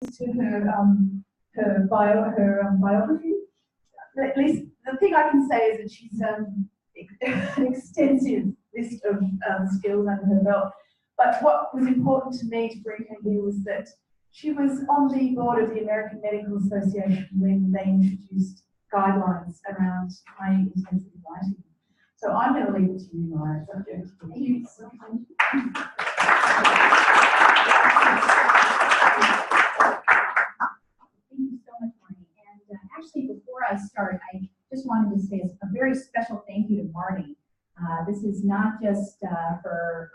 to her biography. At least the thing I can say is that she's an extensive list of skills under her belt. But what was important to me to bring her here was that she was on the board of the American Medical Association when they introduced guidelines around high intensity lighting. So I'm going to leave it to you, Maya. Subject. Thank you so much. Actually, before I start, I just wanted to say a very special thank you to Marty. This is not just her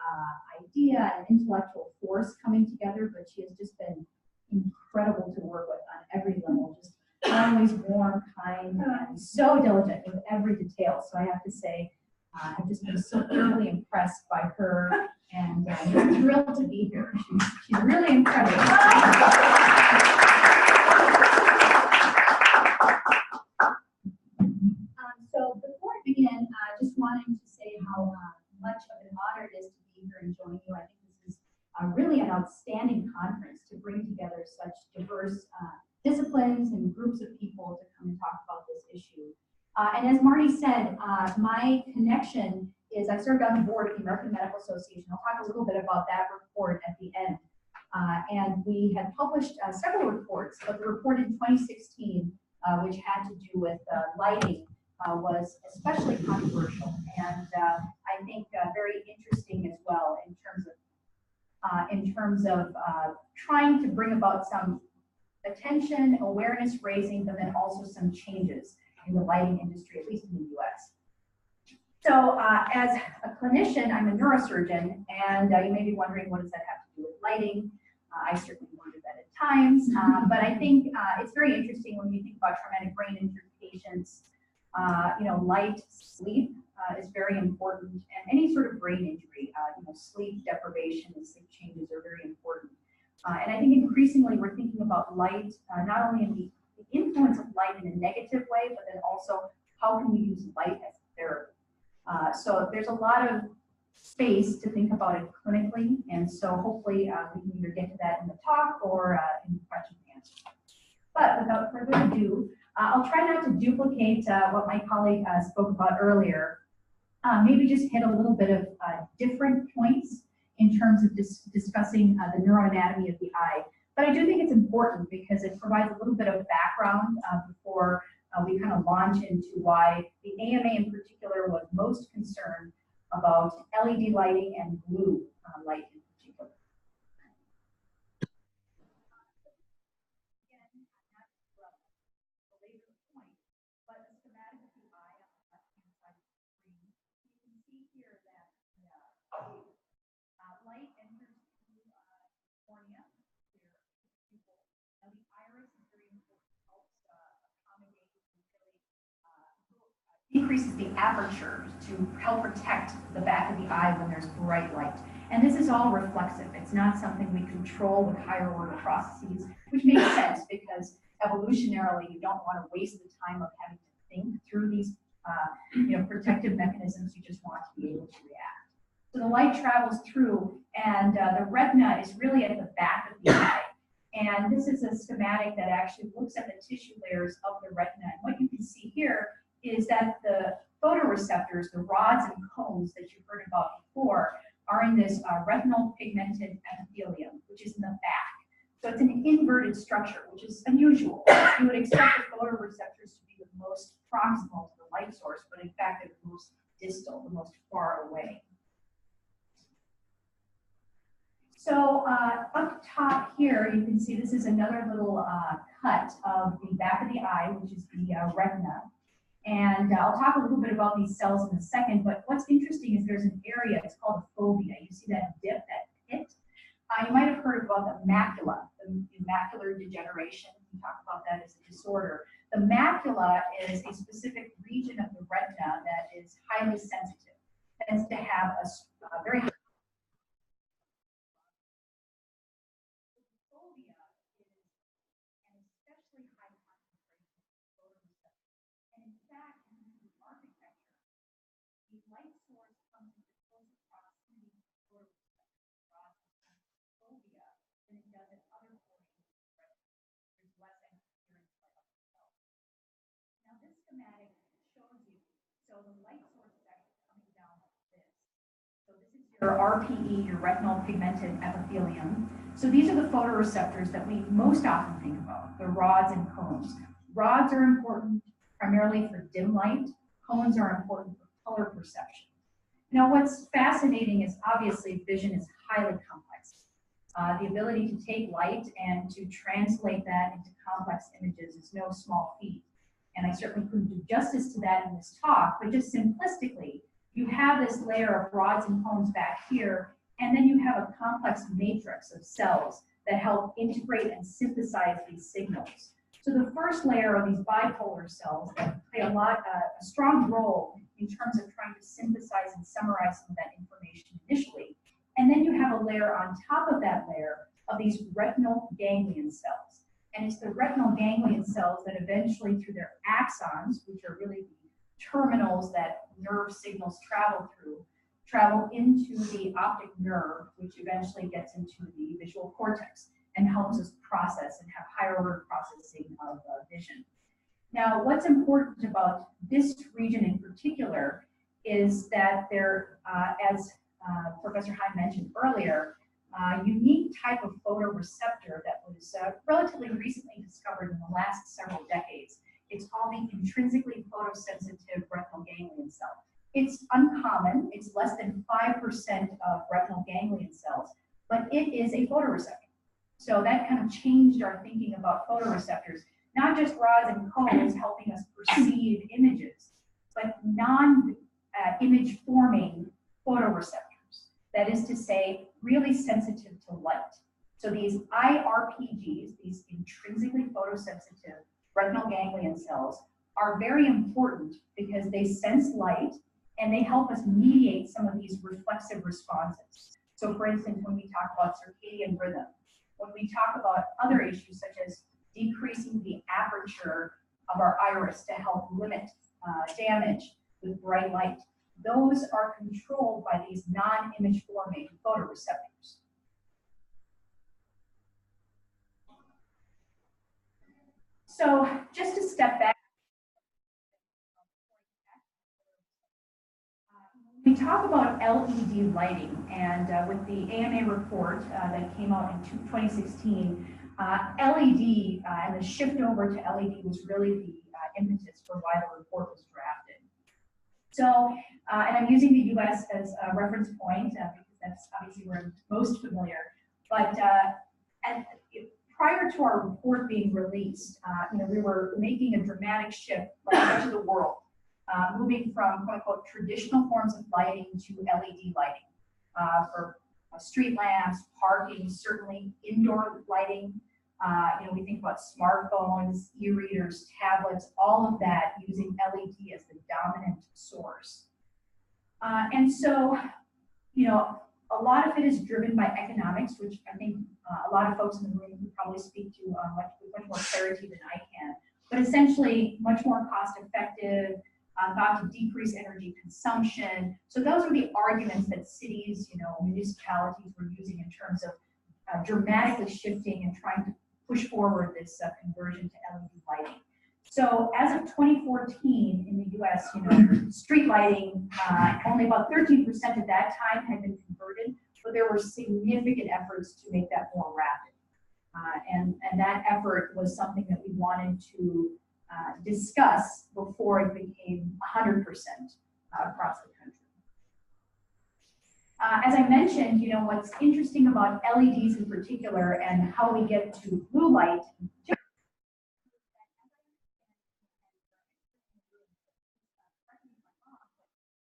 idea and intellectual force coming together, but she has just been incredible to work with on every level. Just always warm, kind, and so diligent with every detail. So I have to say, I've just been so thoroughly impressed by her, and I'm thrilled to be here. She's really incredible. So before I begin, just wanting to say how much of an honor it is to be here and join you. I think this is really an outstanding conference to bring together such diverse disciplines and groups of people to come and talk about this issue. And as Marty said, my connection is I served on the board of the American Medical Association. I'll talk a little bit about that report at the end. And we had published several reports, but the report in 2016, which had to do with lighting, was especially controversial and I think very interesting as well in terms of trying to bring about some attention, awareness raising, but then also some changes in the lighting industry, at least in the US. So as a clinician, I'm a neurosurgeon, and you may be wondering, what does that have to do with lighting? I certainly wondered that at times, but I think it's very interesting when you think about traumatic brain injury patients. Light sleep is very important, and any sort of brain injury, sleep deprivation and sleep changes are very important. And I think increasingly we're thinking about light, not only in the influence of light in a negative way, but then also how can we use light as therapy. So there's a lot of space to think about it clinically, and so hopefully we can either get to that in the talk or in the question and answer. But without further ado, I'll try not to duplicate what my colleague spoke about earlier. Maybe just hit a little bit of different points in terms of discussing the neuroanatomy of the eye. But I do think it's important because it provides a little bit of background before we kind of launch into why the AMA in particular was most concerned about LED lighting and blue light in particular. Light enters through cornea, where people, now the iris is very important, helps accommodate and really increases the aperture to help protect the back of the eye when there's bright light. And this is all reflexive. It's not something we control with higher order processes, which makes sense because evolutionarily you don't want to waste the time of having to think through these protective mechanisms. You just want to be able to react. So the light travels through, and the retina is really at the back of the eye. And this is a schematic that actually looks at the tissue layers of the retina. And what you can see here is that the photoreceptors, the rods and cones that you've heard about before, are in this retinal pigmented epithelium, which is in the back. So it's an inverted structure, which is unusual. You would expect the photoreceptors to be the most proximal to the light source, but in fact they're the most distal, the most far away. So up top here, you can see this is another little cut of the back of the eye, which is the retina. And I'll talk a little bit about these cells in a second, but what's interesting is there's an area, it's called a fovea. You see that dip, that pit? You might have heard about the macula, the macular degeneration. We talk about that as a disorder. The macula is a specific region of the retina that is highly sensitive. It tends to have a very light source comes into close proximity to the photoreceptor across the fovea than it does at other portions of the retina. schematic shows you, so the light source is actually coming down like this. So this is your RPE, your retinal pigmented epithelium. So these are the photoreceptors that we most often think about, the rods and cones. Rods are important primarily for dim light. Cones are important for color perception. Now, what's fascinating is obviously vision is highly complex. The ability to take light and to translate that into complex images is no small feat. And I certainly couldn't do justice to that in this talk, but just simplistically, you have this layer of rods and cones back here, and then you have a complex matrix of cells that help integrate and synthesize these signals. So the first layer are these bipolar cells that play a strong role in terms of trying to synthesize and summarize some of that information initially. And then you have a layer on top of that layer of these retinal ganglion cells. And it's the retinal ganglion cells that eventually, through their axons, which are really the terminals that nerve signals travel through, travel into the optic nerve, which eventually gets into the visual cortex and helps us process and have higher order processing of vision. Now, what's important about this region in particular is that there, as Professor Heim mentioned earlier, unique type of photoreceptor that was relatively recently discovered in the last several decades. It's called the intrinsically photosensitive retinal ganglion cell. It's uncommon. It's less than 5% of retinal ganglion cells, but it is a photoreceptor. So that kind of changed our thinking about photoreceptors, not just rods and cones helping us perceive images, but non-image forming photoreceptors. That is to say, really sensitive to light. So these IRPGs, these intrinsically photosensitive retinal ganglion cells, are very important because they sense light and they help us mediate some of these reflexive responses. So for instance, when we talk about circadian rhythm, when we talk about other issues such as decreasing the aperture of our iris to help limit damage with bright light, those are controlled by these non-image forming photoreceptors. So just to step back, we talk about LED lighting, and with the AMA report that came out in 2016, LED and the shift over to LED was really the impetus for why the report was drafted. So, and I'm using the US as a reference point because that's obviously where I'm most familiar, but prior to our report being released, we were making a dramatic shift like much of the world. Moving from quote unquote traditional forms of lighting to LED lighting for street lamps, parking, certainly indoor lighting. We think about smartphones, e-readers, tablets, all of that using LED as the dominant source. And so, a lot of it is driven by economics, which I think a lot of folks in the room can probably speak to with much more clarity than I can. But essentially, much more cost effective, thought to decrease energy consumption. So those were the arguments that cities, municipalities were using in terms of dramatically shifting and trying to push forward this conversion to LED lighting. So as of 2014 in the US, street lighting, only about 13% at that time had been converted, but there were significant efforts to make that more rapid. And that effort was something that we wanted to discuss before it became 100% across the country. As I mentioned, what's interesting about LEDs in particular and how we get to blue light,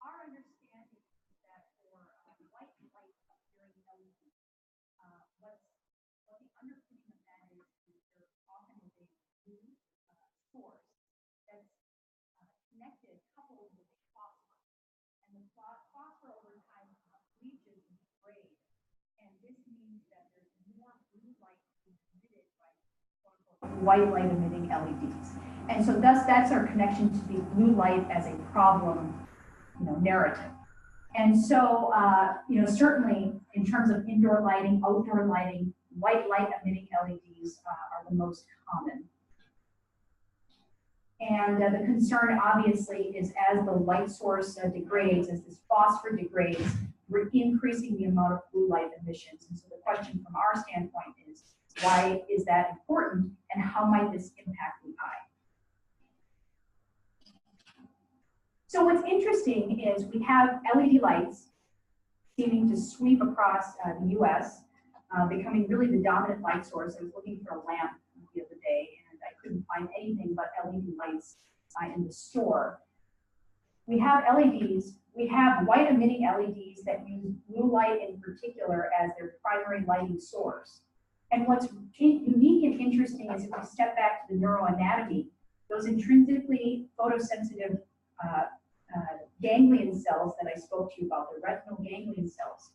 our understanding is that for white light during LED, what the underpinning of that is there often is a blue source that's connected, coupled with phosphor. And the phosphor over time bleaches and degrades. And this means that there's more blue light being emitted by white light emitting LEDs. And so thus that's our connection to the blue light as a problem narrative. And so, certainly in terms of indoor lighting, outdoor lighting, white light emitting LEDs are the most common. And the concern obviously is as the light source degrades, as this phosphor degrades, we're increasing the amount of blue light emissions. And so the question from our standpoint is, why is that important and how might this impact the eye? So what's interesting is we have LED lights seeming to sweep across the US, becoming really the dominant light source. I was looking for a lamp the other day and I couldn't find anything but LED lights in the store. We have LEDs, we have white emitting LEDs that use blue light in particular as their primary lighting source. And what's unique and interesting is if we step back to the neuroanatomy, those intrinsically photosensitive ganglion cells that I spoke to you about, the retinal ganglion cells,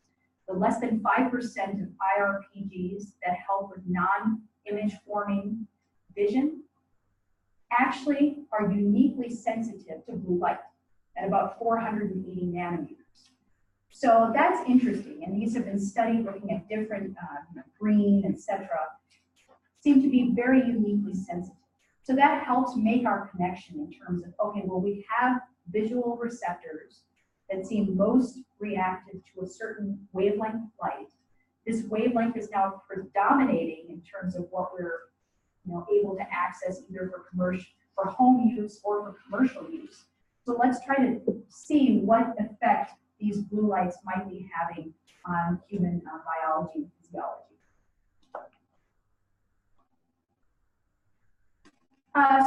the less than 5% of IRPGs that help with non-image forming vision actually are uniquely sensitive to blue light at about 480 nanometers. So that's interesting, and these have been studied looking at different green, etc., seem to be very uniquely sensitive. So that helps make our connection in terms of, okay, well, we have visual receptors that seem most reactive to a certain wavelength of light. This wavelength is now predominating in terms of what we're able to access either for home use or for commercial use. So let's try to see what effect these blue lights might be having on human biology and physiology.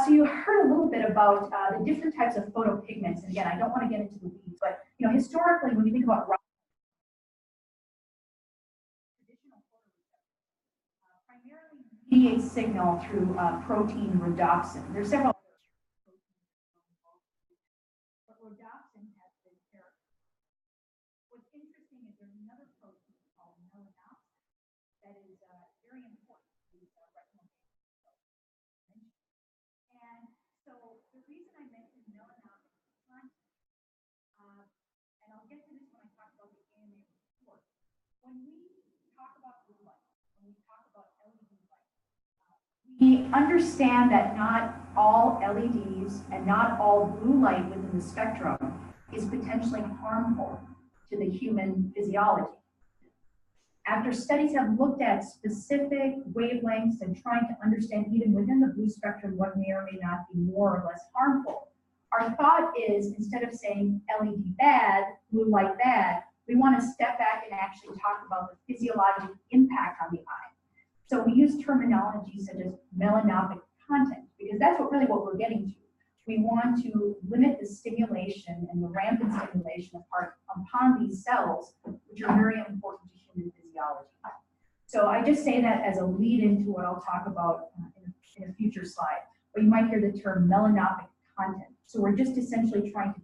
So you heard a little bit about the different types of photopigments. And again, I don't want to get into the weeds, but historically, when you think about traditional photoreceptors, primarily mediate signal through protein rhodopsin. There's several other proteins involved, but rhodopsin has been characterized. What's interesting is there's another protein called melanopsin that is very important to these retinal ganglion cells. And so the reason I mentioned melanopsin content, and I'll get to this when I talk about the AMA report. When we talk about blue light, when we talk about LED light, we understand that not all LEDs and not all blue light within the spectrum is potentially harmful to the human physiology. After studies have looked at specific wavelengths and trying to understand even within the blue spectrum what may or may not be more or less harmful, our thought is instead of saying LED bad, blue light bad, we want to step back and actually talk about the physiologic impact on the eye. So we use terminology such as melanopic content because that's what we're getting to. We want to limit the stimulation and the rampant stimulation upon these cells, which are very important to human physiology. So I just say that as a lead into what I'll talk about in a future slide. But you might hear the term melanopic content. So we're just essentially trying to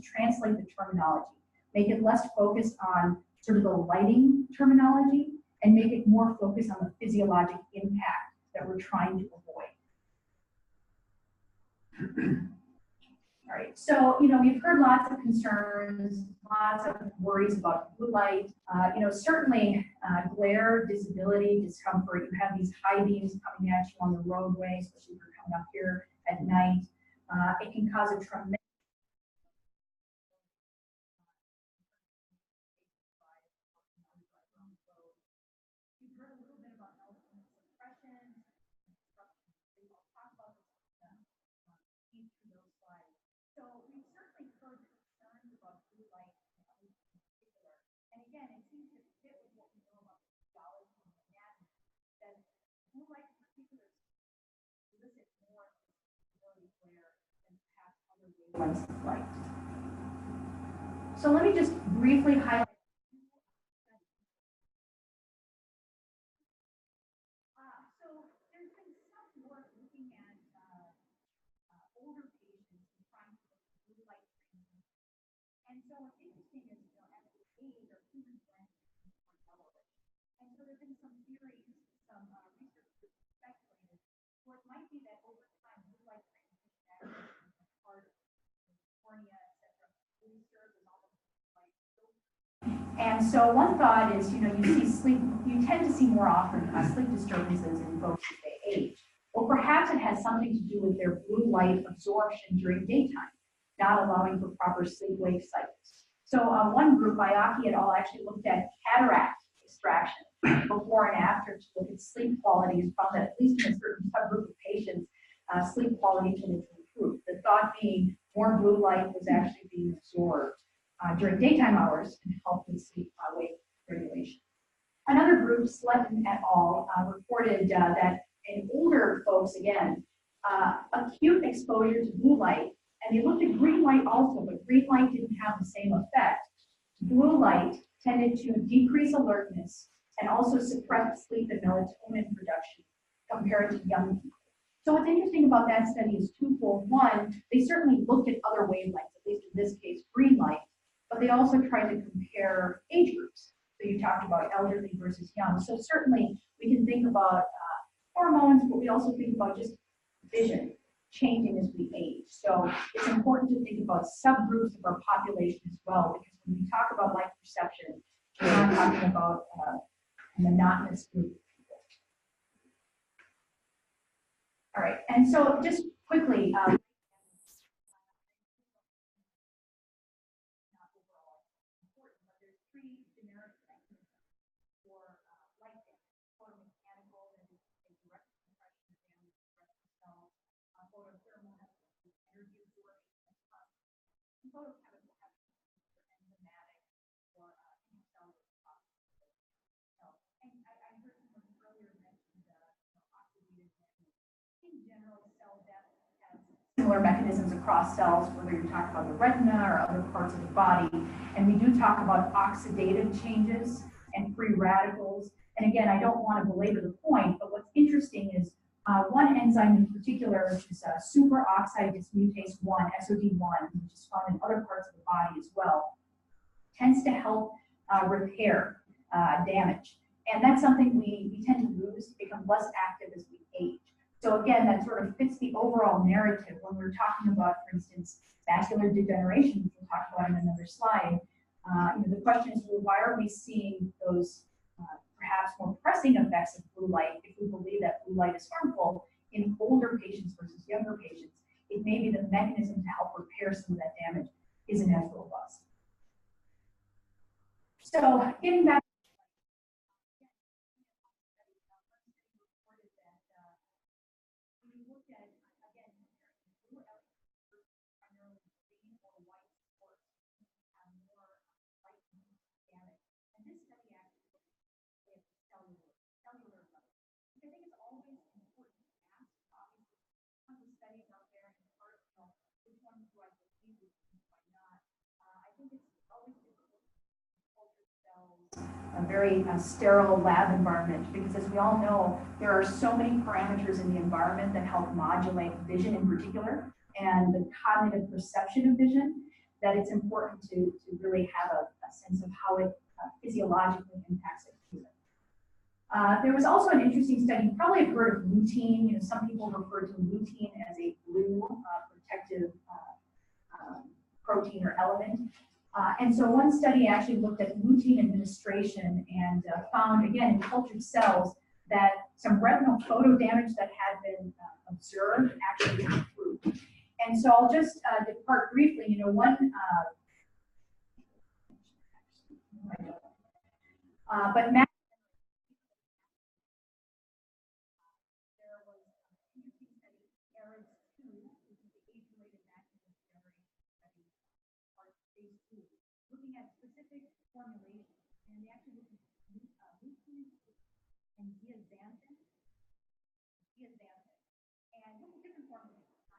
translate the terminology, make it less focused on sort of the lighting terminology and make it more focused on the physiologic impact that we're trying to avoid. All right, so we've heard lots of concerns, lots of worries about blue light. Certainly glare, disability, discomfort. You have these high beams coming at you on the roadway, especially if you're coming up here at night. It can cause a tremendous You've heard a little bit about melatonin suppression, I'll talk about this through those slides. So we've certainly heard concerns about blue light in particular. And again, it seems to fit with what we know about physiology and anatomy, that blue light in particular elicit more visibility glare than perhaps other wavelengths of light. So let me just briefly highlight. So there's been some work looking at older patients and trying to look at blue light treatment. And so what's interesting is, at the age our human brain is more yellowish. And so there's been some theories, some research groups speculated, where it might be that over time blue light transmission actually is part of the cornea, etc., really serves as almost like filter. And so one thought is, you tend to see more often sleep disturbances in folks as they age. Well, perhaps perhaps it has something to do with their blue light absorption during daytime, not allowing for proper sleep-wake cycles. So one group, Bayaki et al., actually looked at cataract extraction before and after to look at sleep quality and found that at least in a certain subgroup of patients, sleep quality tended to improve. The thought being more blue light was actually being absorbed during daytime hours and helped with sleep-wake regulation. Another group, Sletton et al., reported that in older folks, again, acute exposure to blue light, and they looked at green light also, but green light didn't have the same effect. Blue light tended to decrease alertness and also suppress sleep and melatonin production compared to young people. So what's interesting about that study is twofold. One, they certainly looked at other wavelengths, at least in this case, green light, but they also tried to compare age groups. So you talked about elderly versus young. So certainly we can think about hormones, but we also think about just vision changing as we age. So it's important to think about subgroups of our population as well, because when we talk about light perception, we're not talking about a monotonous group of people. All right, and so just quickly, there's three generic mechanisms for light damage: photomechanical, that is a direct compression of damage to retinal cells; photothermal has energy absorption and photochemical has enzymatic or intracellular processes. So, and I heard someone earlier mention oxidative damage. In general, cell death has similar mechanisms across cells, whether you're talking about the retina or other parts of the body. And we do talk about oxidative changes and free radicals. And again, I don't want to belabor the point, but what's interesting is one enzyme in particular, which is superoxide dismutase 1, SOD1, which is found in other parts of the body as well, tends to help repair damage. And that's something we tend to lose, become less active as we age. So again, that sort of fits the overall narrative when we're talking about, for instance, macular degeneration, which we'll talk about in another slide. The question is, well, why are we seeing those perhaps more pressing effects of blue light if we believe that blue light is harmful in older patients versus younger patients? It may be the mechanism to help repair some of that damage isn't as robust. So getting back, we looked at, again, blue light primarily green or white sports have more light damage. And this study actually looked at cellular level. I think it's always important to ask, obviously, tons of studies out there in the article, which ones do I believe, which ones do I not? I think it's always difficult to culture cells, a very sterile lab environment, because as we all know, there are so many parameters in the environment that help modulate vision in particular and the cognitive perception of vision, that it's important to really have a sense of how it physiologically impacts it. There was also an interesting study, you probably have heard of lutein. Some people refer to lutein as a blue protective protein or element. And so one study actually looked at lutein administration and found, again, in cultured cells, that some retinal photo damage that had been observed actually improved. And so I'll just depart briefly. But looking at specific formulations, and they actually looked at lutein and zeaxanthin, and looked at different formulations,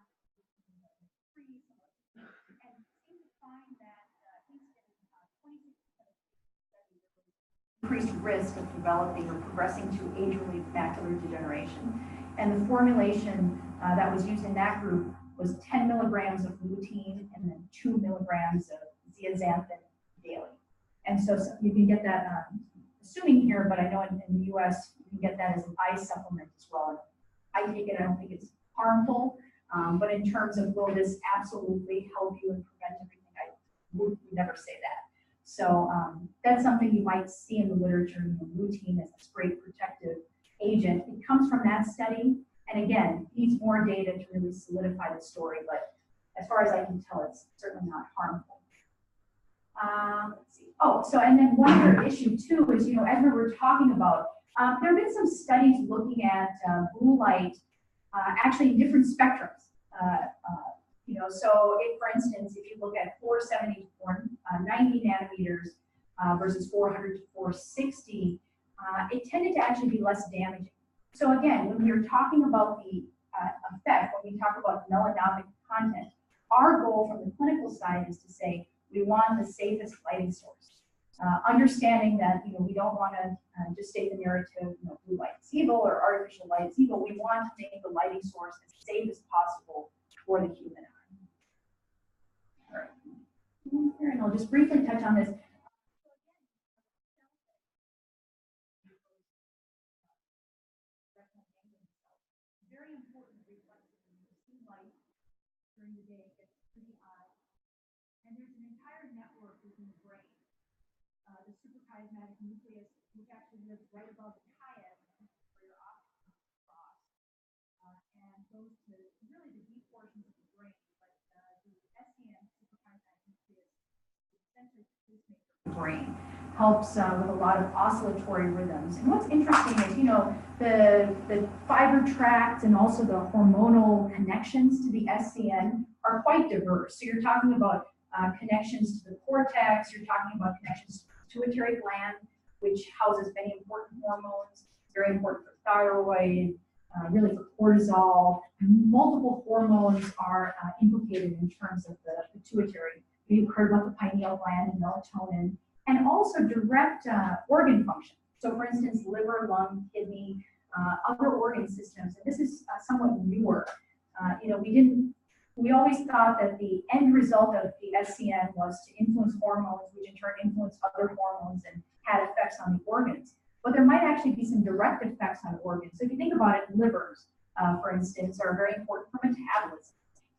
and seemed to find that at least in 26% of studies, there was increased risk of developing or progressing to age-related macular degeneration. And the formulation that was used in that group was 10 milligrams of lutein and then 2 milligrams of zeaxanthin daily. And so you can get that, assuming here, but I know in the US, you can get that as an eye supplement as well. I take it, I don't think it's harmful, but in terms of will this absolutely help you and prevent everything, I would never say that. So that's something you might see in the literature. Lutein is this great protective agent. It comes from that study. And again, needs more data to really solidify the story, but as far as I can tell, it's certainly not harmful. Let's see. Oh, so and then one other issue too is, you know, as we were talking about, there have been some studies looking at blue light actually in different spectrums. You know, so if, for instance, if you look at 470 to 490 nanometers versus 400 to 460, it tended to actually be less damaging. So again, when we are talking about the effect, when we talk about melanomic content, our goal from the clinical side is to say we want the safest lighting source. Understanding that, you know, we don't want to just state the narrative, you know, blue light is evil or artificial light is evil. We want to make the lighting source as safe as possible for the human eye. All right, and I'll just briefly touch on this. Very important reflection. When you see light during the day, it gets to the eye, and there's an entire network within the brain. The suprachiasmatic nucleus, which actually lives right above the chiasm, where your optic comes across, and goes to really the deep portions of the brain. But the SCN, suprachiasmatic nucleus, is essentially the pacemaker of the brain, helps with a lot of oscillatory rhythms. And what's interesting is, you know, the fiber tracts and also the hormonal connections to the SCN are quite diverse. So you're talking about connections to the cortex, you're talking about connections to the pituitary gland, which houses many important hormones, very important for thyroid, really for cortisol. Multiple hormones are implicated in terms of the pituitary. You've heard about the pineal gland and melatonin, and also direct organ function. So for instance, liver, lung, kidney, other organ systems. And this is somewhat newer. You know, we always thought that the end result of the SCN was to influence hormones, which in turn influence other hormones and had effects on the organs. But there might actually be some direct effects on organs. So if you think about it, livers, for instance, are very important for metabolism.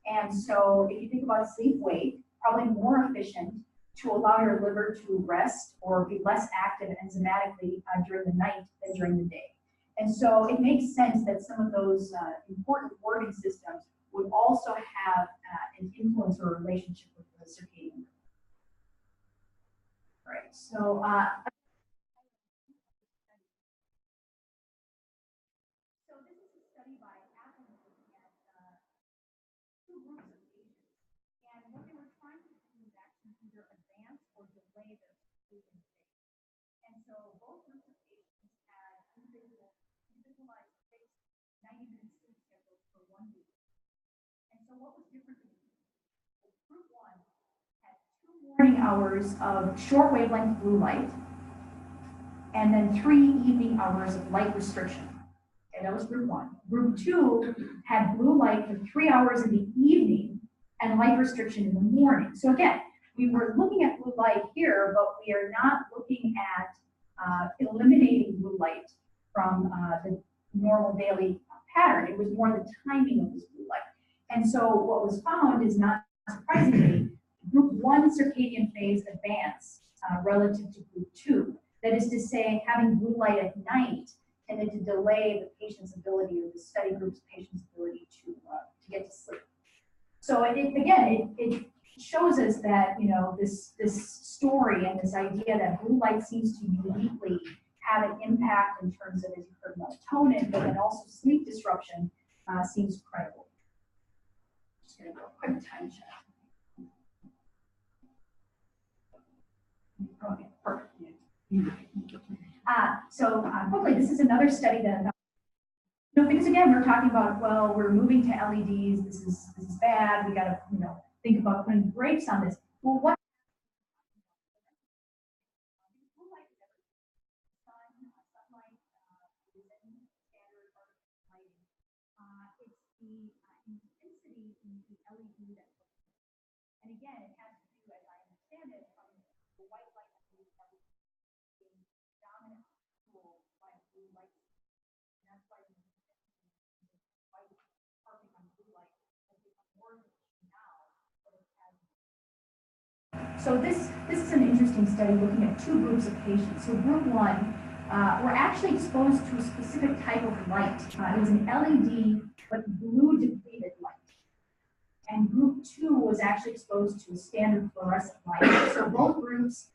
And so if you think about sleep-wake, probably more efficient to allow your liver to rest or be less active enzymatically during the night than during the day. And so it makes sense that some of those important organ systems would also have an influence or relationship with the circadian rhythm. Right, so this is a study by Apple looking at two groups of patients. And what they were trying to do is actually either advance or delay their circadian phase. And so both groups of patients had individualized fixed 90-minute sleep schedules for 1 week. And so what was different in group one had 2 morning hours of short wavelength blue light, and then 3 evening hours of light restriction. Okay, that was group one. Group two had blue light for 3 hours in the evening and light restriction in the morning. So again, we were looking at blue light here, but we are not looking at eliminating blue light from the normal daily pattern. It was more the timing of this blue light. And so what was found is, not surprisingly, group one circadian phase advanced relative to group two. That is to say, having blue light at night tended to delay the patient's ability, or the study group's patient's ability to get to sleep. So it shows us that, you know, this story and this idea that blue light seems to uniquely have an impact in terms of, as you heard, melatonin, but then also sleep disruption seems credible. Just going to go a quick time check. Okay, perfect. So quickly, this is another study that, you know, because again, we're talking about, well, we're moving to LEDs. This is bad. We got to, you know, think about putting brakes on this. Well, what? Sunlight is in standard artificial lighting. It's the intensity in the LED that. And again, it has to do, as I understand it, from the white light that we have being dominant tool by blue light. And that's why the white harping on blue light has become more now, but it has. So this is an interesting study looking at 2 groups of patients. So group one were actually exposed to a specific type of light. It was an LED, but blue depleted light. And group 2 was actually exposed to a standard fluorescent light. So both groups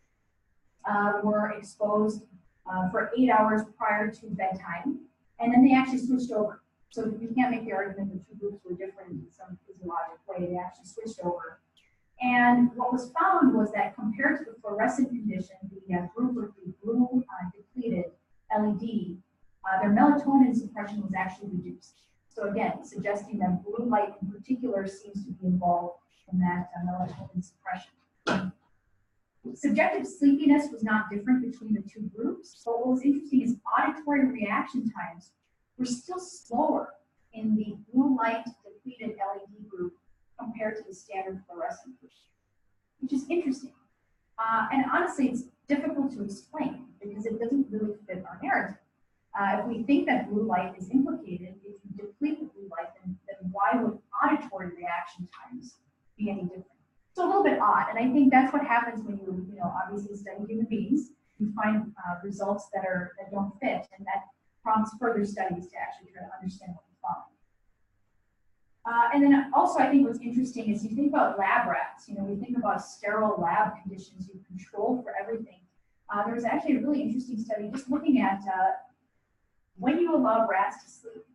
were exposed for 8 hours prior to bedtime, and then they actually switched over. So you can't make the argument that two groups were different in some physiologic way. They actually switched over. And what was found was that compared to the fluorescent condition, the group with the blue depleted LED, their melatonin suppression was actually reduced. So again, suggesting that blue light in particular seems to be involved in that melatonin suppression. Subjective sleepiness was not different between the two groups, but what was interesting is auditory reaction times were still slower in the blue light depleted LED group compared to the standard fluorescent group, which is interesting. And honestly, it's difficult to explain because it doesn't really fit our narrative. If we think that blue light is implicated, if you deplete the blue light, then why would auditory reaction times be any different? So a little bit odd, and I think that's what happens when you obviously study human beings. You find results that don't fit, and that prompts further studies to actually try to understand what we found. And then also, I think what's interesting is you think about lab rats. We think about sterile lab conditions, you control for everything. There was actually a really interesting study just looking at when you allow rats to sleep.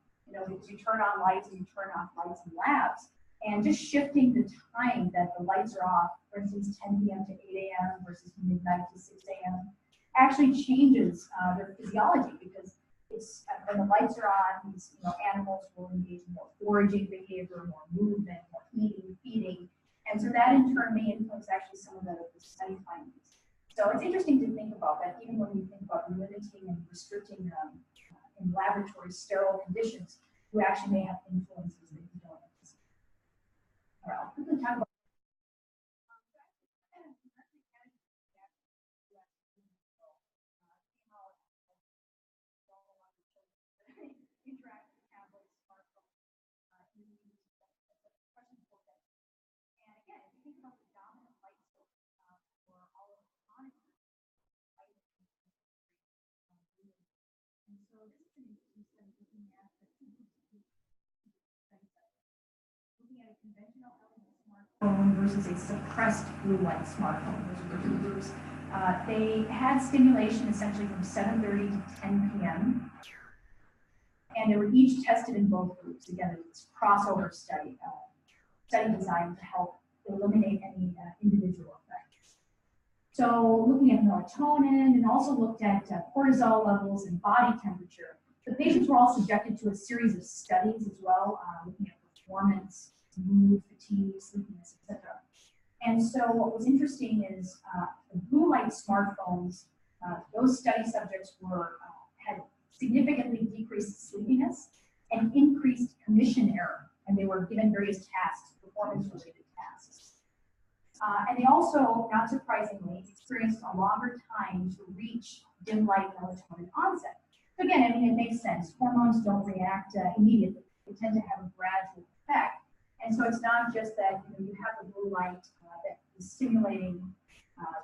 Because you turn on lights and you turn off lights in labs, and just shifting the time that the lights are off, for instance, 10 p.m. to 8 a.m. versus midnight to 6 a.m., actually changes their physiology, because it's when the lights are on, these animals will engage in more foraging behavior, more movement, more eating, feeding, and so that in turn may influence actually some of the study findings. So it's interesting to think about that, even when we think about limiting and restricting in laboratory sterile conditions, who actually may have influences that you don't anticipate. All right, I'll quickly talk about interactive tablets, smartphones, and again, if you think about the dominant light source for all of the monitors, light is and so this is an interesting study looking at the two groups of looking at a conventional LED smartphone versus a suppressed blue light smartphone. Those are the two groups. They had stimulation essentially from 7:30 to 10 p.m. And they were each tested in both groups. Again, it's crossover study designed to help eliminate any individual effects. So looking at melatonin, and also looked at cortisol levels and body temperature. The patients were all subjected to a series of studies as well, looking at performance, mood, fatigue, sleepiness, etc. And so what was interesting is the blue light smartphones, those study subjects had significantly decreased sleepiness and increased cognition error, and they were given various tasks, performance-related tasks. And they also, not surprisingly, experienced a longer time to reach dim light melatonin onset. So again, I mean, it makes sense. Hormones don't react immediately. They tend to have a gradual effect. And so it's not just that you have the blue light that is stimulating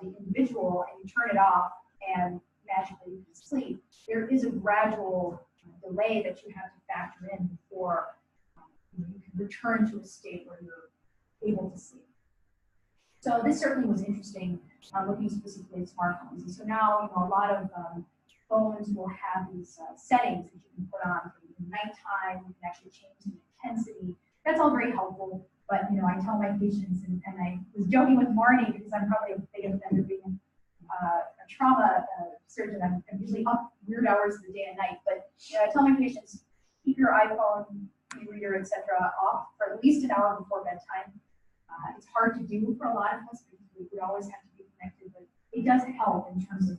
the individual and you turn it off and magically you can sleep. There is a gradual delay that you have to factor in before you can return to a state where you're able to sleep. So this certainly was interesting, looking specifically at smartphones. And so now, a lot of phones will have these settings that you can put on for nighttime. You can actually change the intensity. That's all very helpful. But I tell my patients, and I was joking with Marnie because I'm probably a big offender being a trauma surgeon. I'm usually up weird hours of the day and night. But I tell my patients, keep your iPhone, e-reader, etc., off for at least an hour before bedtime. It's hard to do for a lot of us because we always have to be connected, but it does help in terms of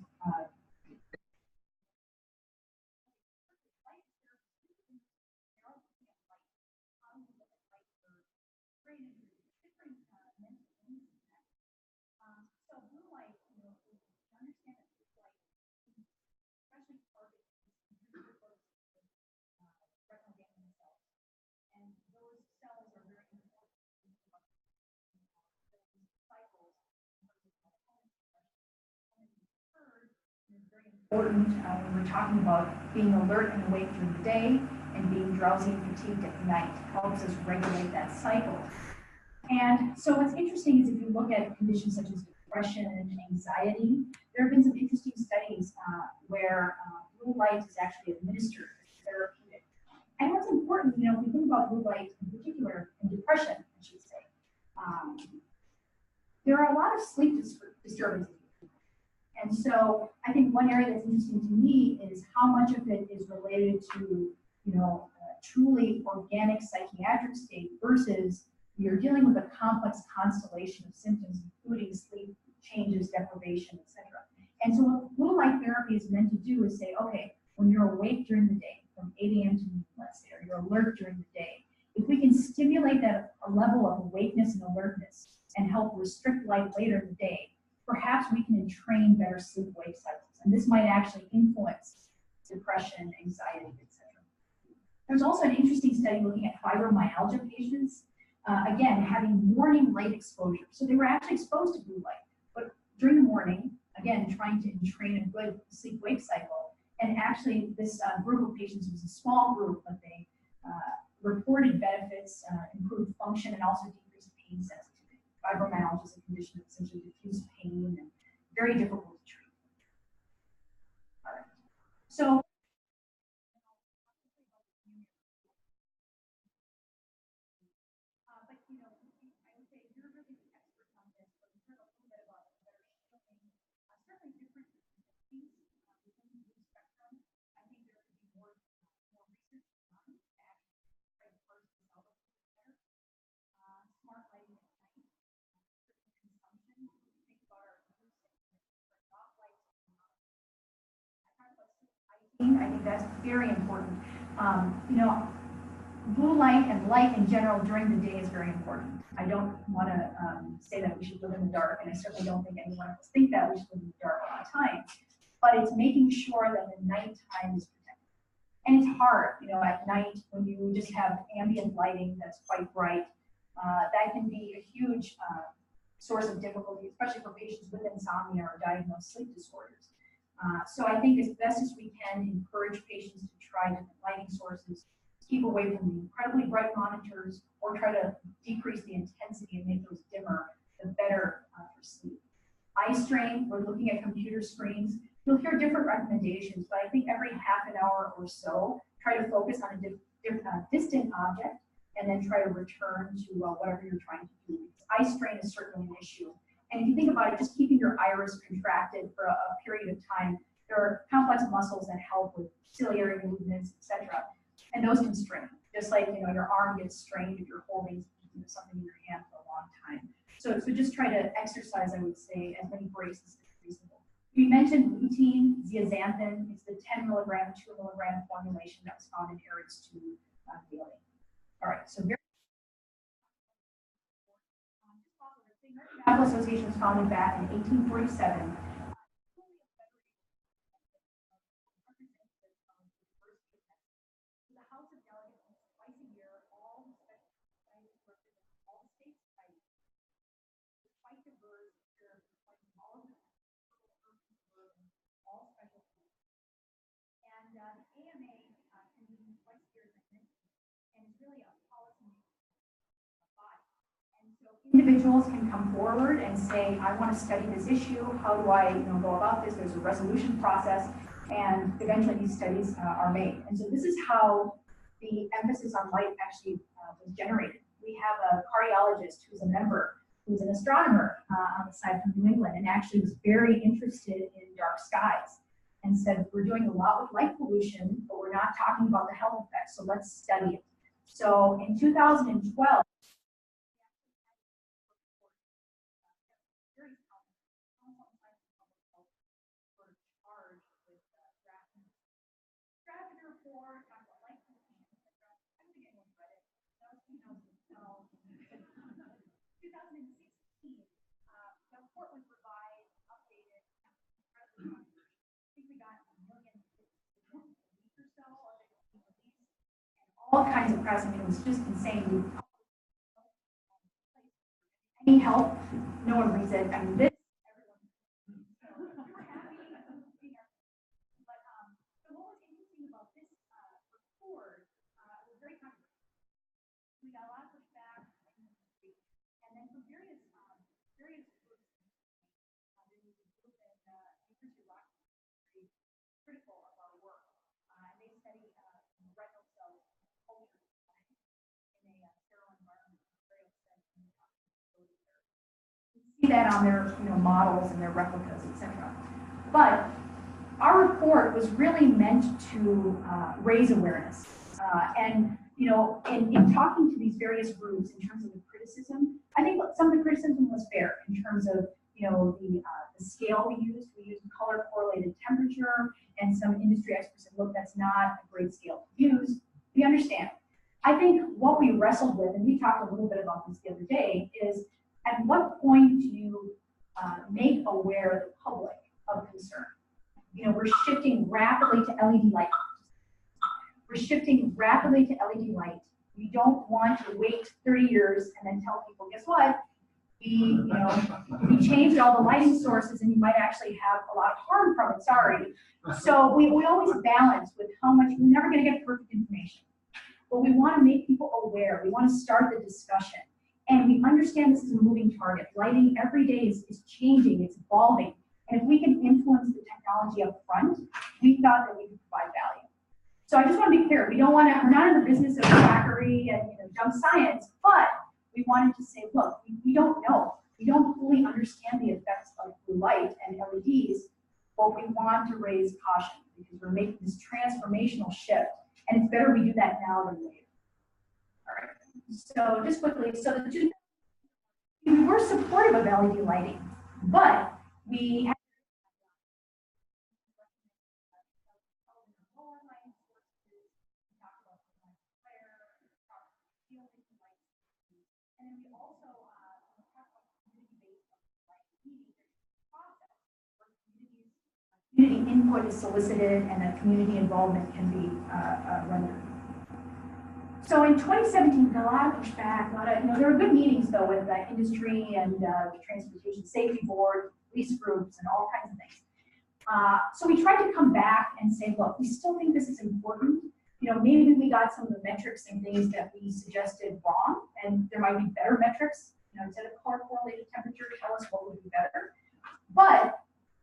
so blue light, understand that blue light, especially targets retinal ganglion cells, and those cells are very important in cycles. And then third, important when we're talking about being alert and awake during the day and being drowsy and fatigued at night. It helps us regulate that cycle. And so what's interesting is if you look at conditions such as depression and anxiety, there have been some interesting studies where blue light is actually administered as therapeutic. And what's important, if you think about blue light in particular, in depression, I should say, there are a lot of sleep disturbances. And so I think one area that's interesting to me is how much of it is related to, truly organic psychiatric state versus you're dealing with a complex constellation of symptoms, including sleep changes, deprivation, etc. And so what blue light therapy is meant to do is say, okay, when you're awake during the day, from 8 a.m. to noon, let's say, or you're alert during the day, if we can stimulate that a level of awakeness and alertness and help restrict light later in the day, perhaps we can entrain better sleep-wake cycles. And this might actually influence depression, anxiety, etc. There's also an interesting study looking at fibromyalgia patients, again, having morning light exposure. So they were actually exposed to blue light, but during the morning, again, trying to entrain a good sleep-wake cycle. And actually, this group of patients was a small group, but they reported benefits, improved function, and also decreased pain sensitivity. Fibromyalgia is a condition of essentially diffuse pain and very difficult to treat. All right. So, I would say you're really the expert on this, but we've heard a little bit about better shielding, certainly different things within the blue spectrum. I think there could be more research done to actually try to parse this out a little bit better. Smart lighting at night, consumption. Think about our use for dot lights. I talked about sleep hygiene. I think that's very important. Blue light and light in general during the day is very important. I don't want to say that we should live in the dark, and I certainly don't think anyone of us think that we should live in the dark all the time. But it's making sure that the nighttime is protected. And it's hard, at night when you just have ambient lighting that's quite bright. That can be a huge source of difficulty, especially for patients with insomnia or diagnosed sleep disorders. So I think as best as we can encourage patients to try different lighting sources, keep away from the incredibly bright monitors, or try to decrease the intensity and make those dimmer, the better for sleep. Eye strain, we're looking at computer screens. You'll hear different recommendations, but I think every half an hour or so, try to focus on a distant object and then try to return to whatever you're trying to do. Eye strain is certainly an issue. And if you think about it, just keeping your iris contracted for a period of time, there are complex muscles that help with ciliary movements, etc. And those can strain, just like your arm gets strained if you're holding something in your hand for a long time. So just try to exercise, I would say, as many breaks as reasonable. We mentioned lutein, zeaxanthin. It's the 10 milligram, 2 milligram formulation that was found in ARIDS 2 daily. All right, so very. The American Medical Association was founded back in 1847. The House of Delegates meets twice a year. All the special societies represent all the state societies. It's quite diverse. They're reflecting all of the all specialties. And the AMA can meet twice a year, as I mentioned, and it's really a policy body. And so individuals can come forward and say, I want to study this issue. How do I go about this? There's a resolution process. And eventually these studies are made. And so this is how the emphasis on light actually was generated. We have a cardiologist who's a member, who's an astronomer on the side from New England, and actually was very interested in dark skies and said, we're doing a lot with light pollution, but we're not talking about the health effects, so let's study it. So in 2012, report, talk about light pollution, etc. I don't think anyone read it. That was 2012. 2016, the report would provide updated, I think we got 1 million a week or so of it being released, and all kinds of press. I mean, it was just insane. Any help? No one reads it. I mean, this, everyone. So we were happy. various groups. There's a group in University of Rochester very critical of our work, and they study retinal cells culture in a sterile environment. Very upset when they talk about there. You see that on their models and their replicas, etc. But our report was really meant to raise awareness. And in talking to these various groups in terms of the criticism, I think some of the criticism was fair in terms of the scale we used. We used color correlated temperature, and some industry experts said, look, that's not a great scale to use. We understand. I think what we wrestled with, and we talked a little bit about this the other day, is at what point do you make aware the public of concern? We're shifting rapidly to LED light. We're shifting rapidly to LED light. We don't want to wait 30 years and then tell people, guess what? We changed all the lighting sources and you might actually have a lot of harm from it, sorry. So we always balance with how much, we're never gonna get perfect information. But we wanna make people aware, we wanna start the discussion. And we understand this is a moving target. Lighting every day is changing, it's evolving. And if we can influence the technology up front, we thought that we could provide value. So I just want to be clear, we're not in the business of quackery and dumb science, but we wanted to say, look, we don't know. We don't fully understand the effects of blue light and LEDs, but we want to raise caution because we're making this transformational shift. And it's better we do that now than later. All right, so just quickly, so we were supportive of LED lighting, but we had and then we also talk about community-based process where community input is solicited and that community involvement can be rendered. So in 2017, a lot of pushback, there were good meetings though with industry and the Transportation Safety Board, police groups, and all kinds of things. So we tried to come back and say, look, we still think this is important. Maybe we got some of the metrics and things that we suggested wrong, and there might be better metrics. Instead of color correlated temperature, tell us what would be better. But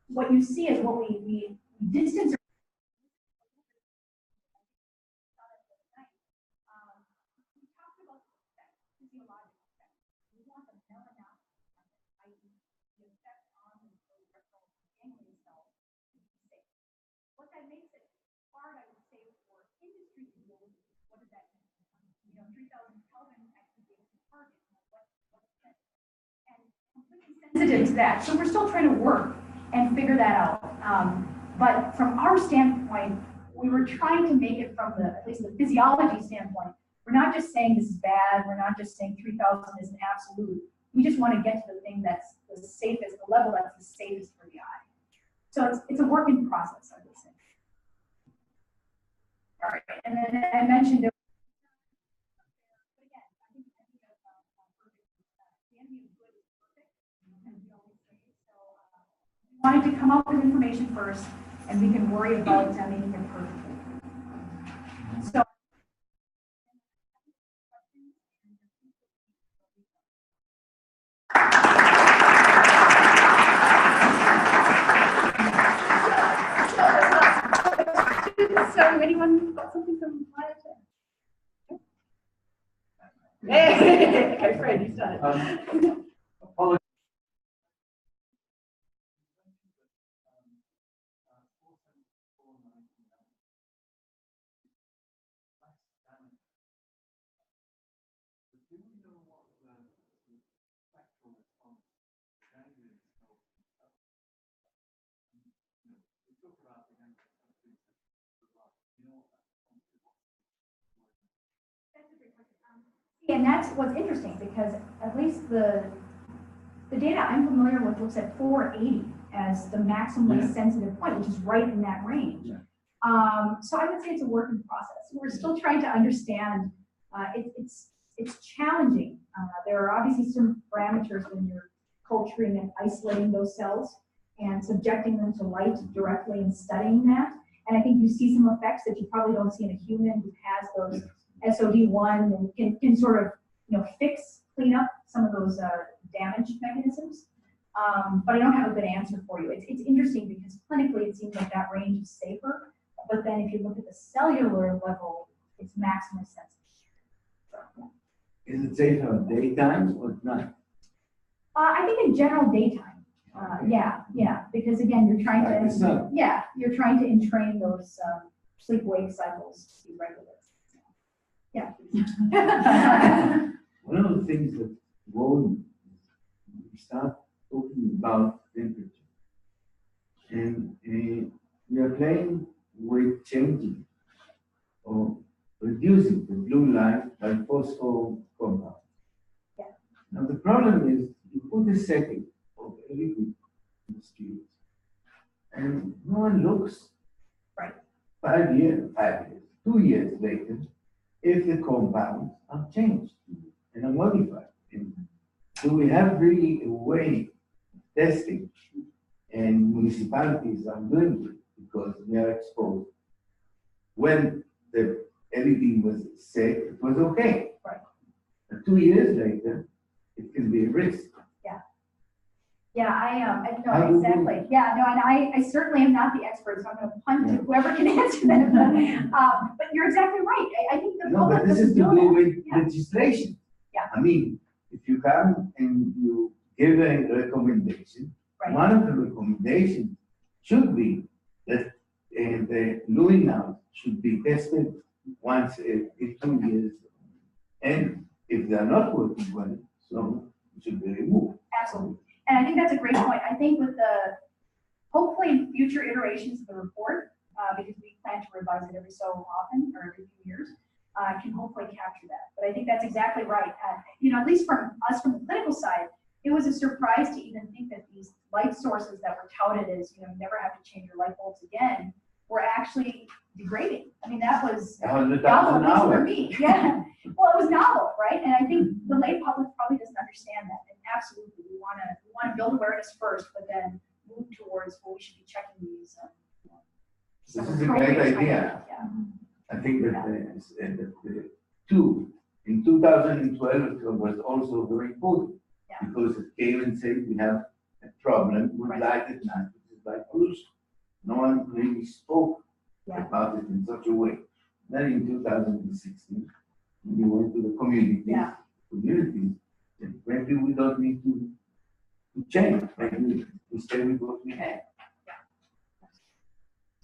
what you see is what we distance. We talked about the effects, physiologic effects. We want the melanoptic effect, i.e., the effect on those retinal ganglion cells to be safe. What that makes it hard, I would say, for industry to deal with, what does that mean? 3,000 Kelvin actually gives a target. What's that? And completely sensitive to that. So we're still trying to work and figure that out. But from our standpoint, we were trying to make it from at least the physiology standpoint. We're not just saying this is bad. We're not just saying 3,000 is an absolute. We just want to get to the thing that's the safest, the level that's the safest for the eye. So it's a working process, I would say. All right, and then I mentioned there. But again, I think the enemy of good is perfect, as we always say. So we wanted to come up with information first, and we can worry about making it perfect. So. So anyone got something from Wyatt? Hey, okay, Fred, you done it. And that's what's interesting because at least the data I'm familiar with looks at 480 as the maximally sensitive point, which is right in that range. So I would say it's a work in process. We're still trying to understand. It's challenging. There are obviously some parameters when you're culturing and isolating those cells and subjecting them to light directly and studying that. And I think you see some effects that you probably don't see in a human who has those SOD1 and can sort of fix, clean up some of those damage mechanisms. But I don't have a good answer for you. It's interesting because clinically it seems like that range is safer, but then if you look at the cellular level, it's maximally sensitive. Is it safe on daytime or at night? I think in general daytime. Yeah, because again, you're trying Like the sun. to, you're trying to entrain those sleep-wake cycles to be regular. Yeah. One of the things that when we start talking about temperature, and we are playing with changing or reducing the blue light by phosphor compound. Yeah. Now the problem is you put a setting of LED in the streets, and no one looks. Right. 5 years, 2 years later, if the compounds are changed and are modified. And do we have really a way of testing? And municipalities are doing it because they are exposed. When the LED was set, it was okay. Right. But 2 years later, it can be a risk. Yeah, I How know do we- exactly. Yeah, no, and I certainly am not the expert, so I'm going to punt to whoever can answer that. But you're exactly right. I think the No, public but this is doesn't to know do that. with Yeah. legislation. Yeah. I mean, if you come and you give a recommendation, Right. one of the recommendations should be that the luminaires should be tested once in 2 years. And if they are not working well, so it should be removed. Absolutely. And I think that's a great point. I think with hopefully in future iterations of the report, because we plan to revise it every so often or every few years, can hopefully capture that. But I think that's exactly right. At least from us from the clinical side, it was a surprise to even think that these light sources that were touted as, never have to change your light bulbs again, were actually degrading. I mean, that was 100,000 novel, at least for hours. me. Yeah. Well, it was novel, right? And I think the lay public probably doesn't understand that. And absolutely, we want to build awareness first, but then move towards we should be checking these. This is a great idea. Yeah. I think that in 2012, it was also very important. Yeah. Because it came and said we have a problem with Right. light at night, which is light pollution. No one really spoke Yeah. about it in such a way. Then in 2016, we went to the communities, Yeah. and maybe we don't need to change, maybe we stay with what we have.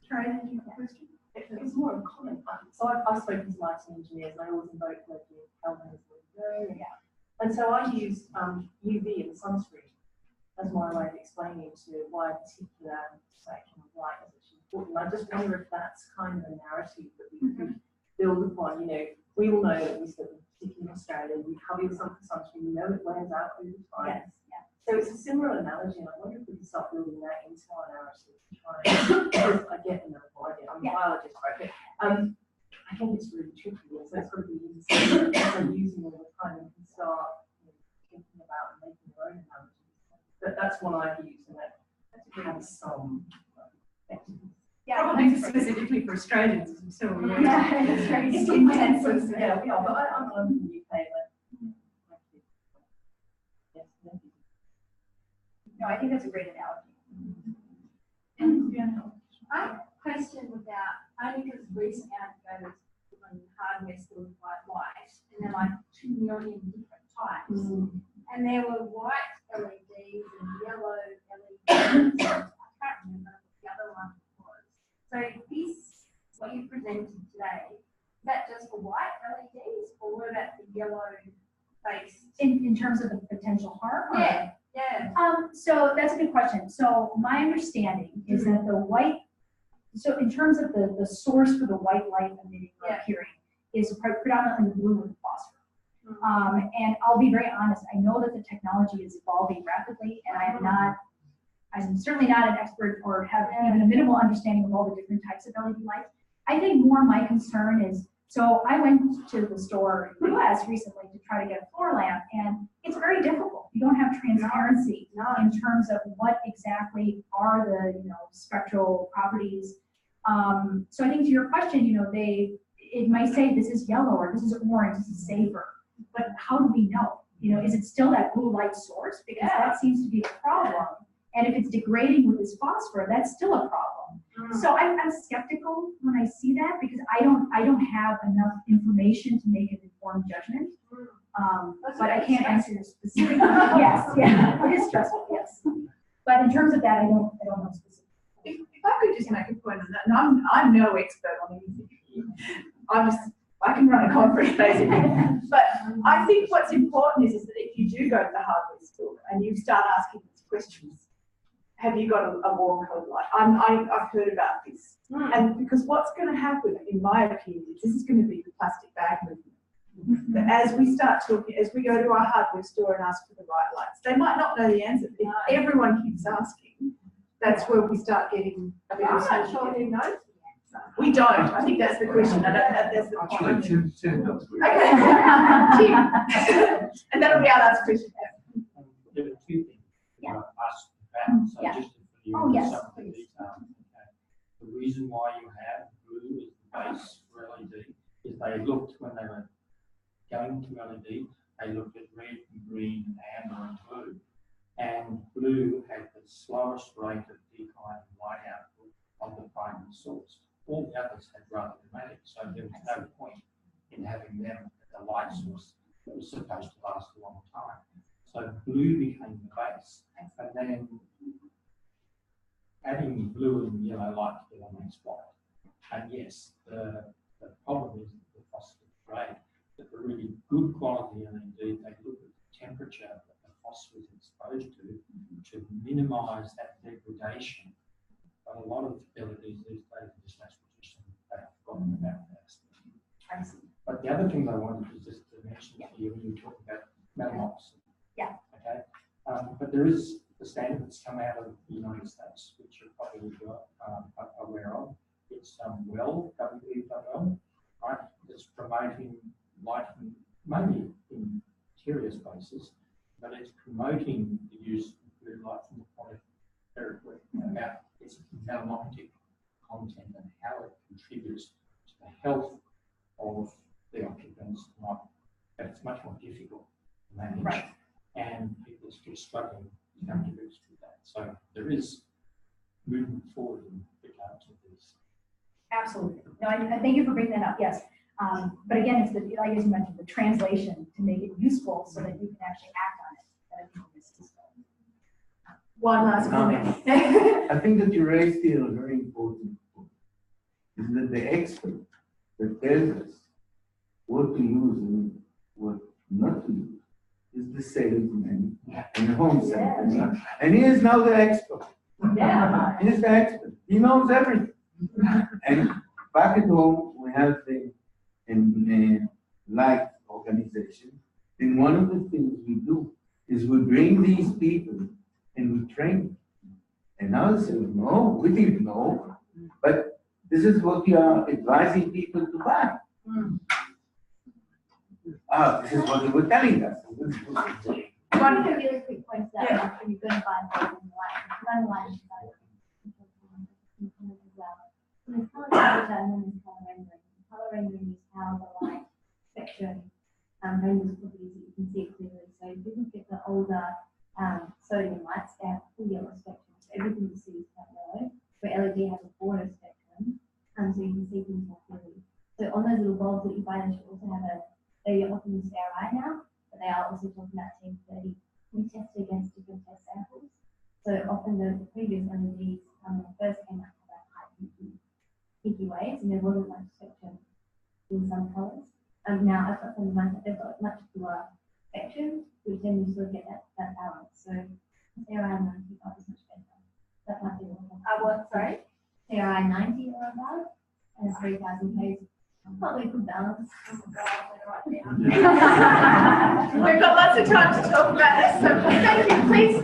Karen, did you have a question? It's more of a comment. So I've spoken to lighting engineers, and I always invoke local elements of the Yeah. And so I use UV and sunscreen as my way of explaining to why a particular section of light is actually important. I just wonder if that's kind of a narrative that we could build upon. We all know that we live, particularly in Australia, we cover your sunscreen, we know it wears out over time. Yes. Yeah. So it's a similar analogy, and I wonder if we could start building that into our narrative. Because I get another idea. I'm a biologist, right? But I think it's really tricky, so it's got to be using all the time and can start thinking about and making your own analogies. But that's one I've used, and that has some effectiveness. Yeah. Probably that's great. specifically for Australians, as I'm sure. Yeah, that's right. It's intensive. Yeah, we are, but I'm from the UK, but yes, thank you. No, I think that's a great analogy. I have a question about, only because recent anecdotes on hardware stores white light, and they're like 2 million different types. And there were white LEDs and yellow LEDs. I can't remember what the other one was. So this, what you presented today, is that just for white LEDs, or what about the yellow face? In terms of the potential harm? or- Yeah. So that's a good question. So my understanding is that the white, so in terms of the source for the white light emitting or appearing is predominantly blue and phosphor. And I'll be very honest, I know that the technology is evolving rapidly, and I'm certainly not an expert or have even a minimal understanding of all the different types of LED lights. I think more my concern is, so I went to the store in the US recently to try to get a floor lamp, and it's very difficult. You don't have transparency in terms of what exactly are the spectral properties. So I think to your question, it might say this is yellow or this is orange, this is safer, but how do we know? Is it still that blue light source? Because that seems to be the problem. And if it's degrading with this phosphor, that's still a problem. So I'm skeptical when I see that because I don't have enough information to make an informed judgment. But I can't answer your specific. Yes, yeah, it is stressful. Yes, but in terms of that, I don't know specifically. If I could just make a point on that, and I'm no expert on anything. I can run a conference basically. But I think what's important is that if you do go to the hardware store and you start asking these questions, have you got a warm colored light? I've heard about this. And because what's going to happen, in my opinion, is this is going to be the plastic bag movement. But as we go to our hardware store and ask for the right lights, they might not know the answer. If everyone keeps asking, that's where we start getting a bit I'm of not sure who knows the answer. We don't. I think that's the question. That's the point. Tim knows. Okay. Tim. And that'll be our last question. There are two things Yeah. that I asked about, so Yeah. just to fill you Oh, in yes, some of the please. details. Okay. The reason why you have blue as the base for LED is they looked, when they were going to LED, they looked at red and green and amber and blue. And blue had the slowest rate of decline in light output of the primary source. All the others had rather dramatic, so there was no point in having them as a light source that was supposed to last a long time. So blue became the base, and then adding blue and yellow light together makes white. And yes, the problem is the phosphor grade, but the really good quality LED, they look at the temperature that the phosphor is exposed to minimise that degradation. But a lot of LEDs these days are just mass produced and they've forgotten about that. But the other thing I wanted to just to mention to you when you talk about metal. Yeah. Okay. But there is the standard that's come out of the United States, which you're probably aware of. It's WELL, W-E-L-L, right? It's promoting lighting mainly in interior spaces, but it's promoting the use of blue light from the point of about its melamonic content and how it contributes to the health of the occupants. But it's much more difficult to manage, Right. and people are still struggling to come to grips with that. So there is movement forward in regard to this. Absolutely. No, I thank you for bringing that up. Yes. But again, it's like you mentioned, the translation to make it useful so that you can actually act on it. That I think is useful. One last comment. I think that you raised here a very important point. Is that the expert that tells us what to use and what not to use is the salesman and the home center. Yeah. And he is now the expert. Yeah. He is the expert. He knows everything. And back at home, we have the light organization. And one of the things we do is we bring these people and we train them. And now they say, no, we didn't know. But this is what we are advising people to buy. This is what they were telling us. One really quick point to that, when you're going to buy light and light is as well. So there's color temperature and then there's color rendering. Color rendering is how the light spectrum renders properties that you can see it clearly. So if you look at the older sodium lights, they have a full yellow spectrum. So everything you see is quite yellow. Where LED has a border spectrum, so you can see things more clearly. So on those little bulbs that you buy, they should also have they often use ARI now, but they are also talking about 1030. We test against different test samples. So often the previous LEDs, when they first came out, had that high pinky waves, and there wasn't much spectrum in some colours. Now I've got some of mine that they've got much bluer spectrum, which then you sort of get that balance. So ARI 95 is much better. That might be one. What, sorry? ARI 90 or above, and 3000 Ks. Probably a good balance. We've got lots of time to talk about this, so thank you. Please